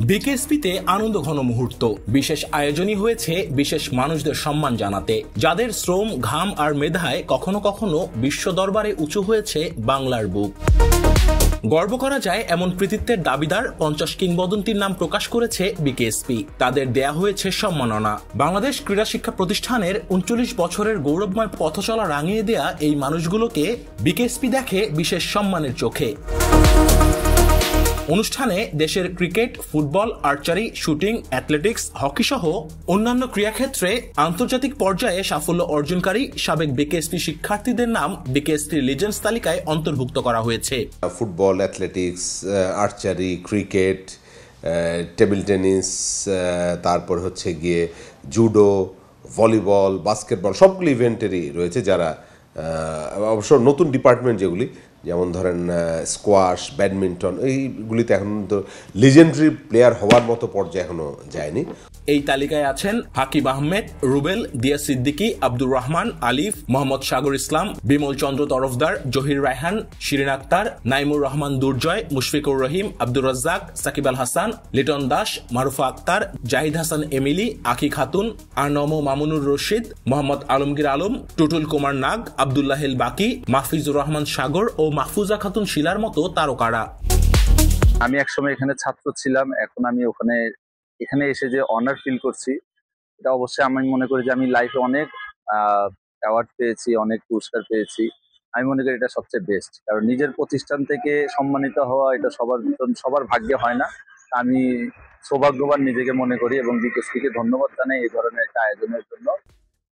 বিকেএসপিতে আনন্দ ঘন মুহূর্ত, বিশেষ আয়োজনই হয়েছে বিশেষ মানুষদের সম্মান জানাতে, যাদের শ্রম, ঘাম আর মেধায় কখনো কখনো বিশ্ব দরবারে উঁচু হয়েছে বাংলার বুক। গর্ব করা যায় এমন কৃতিত্বের দাবিদার 50 কিংবদন্তির নাম প্রকাশ করেছে বিকেএসপি। তাদের দেয়া হয়েছে সম্মাননা। বাংলাদেশ ক্রীড়া শিক্ষা প্রতিষ্ঠানের 39 বছরের গৌরবময় পথচলা রাঙিয়ে দেয়া এই মানুষগুলোকে বিকেএসপি দেখে বিশেষ সম্মানের চোখে। অনুষ্ঠানে দেশের cricket, football, archery, shooting, athletics, hockey সহ অন্যান্য ক্রীড়াক্ষেত্রে আন্তর্জাতিক পর্যায়ে সাফল্য অর্জনকারী সাবেক বিকেএসপি শিক্ষার্থীদের নাম বিকেএসপি লিজেন্ডস তালিকায় অন্তর্ভুক্ত করা হয়েছে। Football, athletics, archery, cricket, table tennis, তারপর হচ্ছে গিয়ে জুডো, ভলিবল, বাস্কেটবল, সবগুলো ইভেন্টেরই রয়েছে। যারা অবশ্য নতুন ডিপার্টমেন্ট যেগুলি, যেমন ধরেন স্কোয়াশ, ব্যাডমিন্টন, এইগুলিতে এখন তো লিজেন্ডারি প্লেয়ার হওয়ার মতো পর্যায়ে এখনো যায়নি। এই তালিকায় আছেন হাকিম আহমেদ, রুবেল, দিয়া সিদ্দিকী, আব্দুর রহমান, আলিফ, মোহাম্মদ সাগর ইসলাম, বিমল চন্দ্র তরফদার, জহির রায়হান, শিরিন আক্তার, নাইমুর রহমান দুর্জয়, মুশফিকুর রহিম, আব্দুর রাজ্জাক, সাকিব আল হাসান, লিটন দাস, মারুফা আক্তার, জাহিদ হাসান এমিলি, আখি খাতুন, আরনম মামুনুর রশিদ, মোহাম্মদ আলমগীর আলম, টুটুল কুমার নাগ, আব্দুল্লাহিল বাকি, মাহফিজুর রহমান সাগর ও মাহফুজা খাতুন শিলার মতো তারকারা। আমি একসময় এখানে ছাত্র ছিলাম, এখন আমি এখানে এসে যে অনার ফিল করছি, এটা অবশ্যই আমি মনে করি যে আমি লাইফে অনেক অ্যাওয়ার্ড পেয়েছি, অনেক পুরস্কার পেয়েছি। আমি মনে করি এটা সবচেয়ে বেস্ট, কারণ নিজের প্রতিষ্ঠান থেকে সম্মানিত হওয়া এটা সবার ভাগ্যে হয় না। আমি সৌভাগ্যবান নিজেকে মনে করি এবং বিকেএসপিকে ধন্যবাদ জানাই এই ধরনের একটা আয়োজনের জন্য।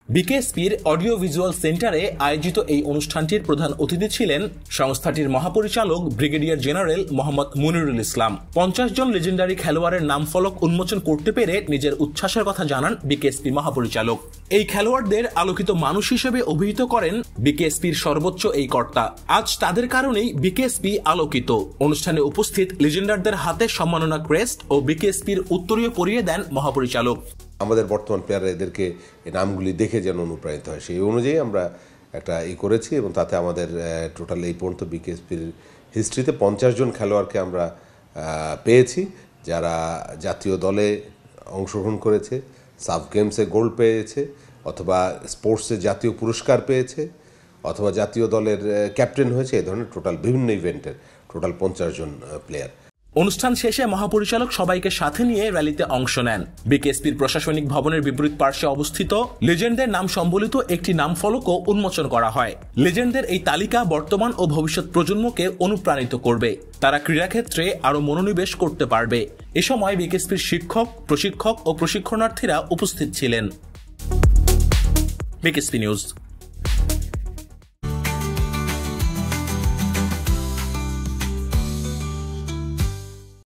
বিকেএসপির অডিও ভিজুয়াল সেন্টারে আয়োজিত এই অনুষ্ঠানটির প্রধান অতিথি ছিলেন সংস্থাটির মহাপরিচালক ব্রিগেডিয়ার জেনারেল মোহাম্মদ মুনিরুল ইসলাম। 50 জন লেজেন্ডারি খেলোয়াড়ের নাম ফলক উন্মোচন করতে পেরে নিজের উচ্ছ্বাসের কথা জানান বিকেএসপি মহাপরিচালক। এই খেলোয়াড়দের আলোকিত মানুষ হিসেবে অভিহিত করেন বিকেএসপির সর্বোচ্চ এই কর্তা। আজ তাদের কারণেই বিকেএসপি আলোকিত। অনুষ্ঠানে উপস্থিত লেজেন্ডারদের হাতে সম্মাননা ক্রেস্ট ও বিকেএসপির উত্তরীয় পরিয়ে দেন মহাপরিচালক। আমাদের বর্তমান প্লেয়াররা এদেরকে এই নামগুলি দেখে যেন অনুপ্রাণিত হয়, সেই অনুযায়ী আমরা একটা করেছি এবং তাতে আমাদের টোটাল এই পর্যন্ত বিকেএসপির হিস্ট্রিতে 50 জন খেলোয়াড়কে আমরা পেয়েছি, যারা জাতীয় দলে অংশগ্রহণ করেছে, সাফ গেমসে গোল্ড পেয়েছে, অথবা স্পোর্টসে জাতীয় পুরস্কার পেয়েছে, অথবা জাতীয় দলের ক্যাপ্টেন হয়েছে। এই ধরনের টোটাল বিভিন্ন ইভেন্টের টোটাল 50 জন প্লেয়ার। অনুষ্ঠান শেষে মহাপরিচালক সবাইকে সাথে নিয়ে র্যালিতে অংশ নেন। বিকেএসপির প্রশাসনিক ভবনের বিপরীত পার্শ্বে অবস্থিত লেজেন্ডদের নাম সম্বলিত একটি নাম ফলকও উন্মোচন করা হয়। লেজেন্ডদের এই তালিকা বর্তমান ও ভবিষ্যৎ প্রজন্মকে অনুপ্রাণিত করবে। তারা ক্রীড়াক্ষেত্রে আরো মনোনিবেশ করতে পারবে। এ সময় বিকেএসপির শিক্ষক, প্রশিক্ষক ও প্রশিক্ষণার্থীরা উপস্থিত ছিলেন। BKSP news.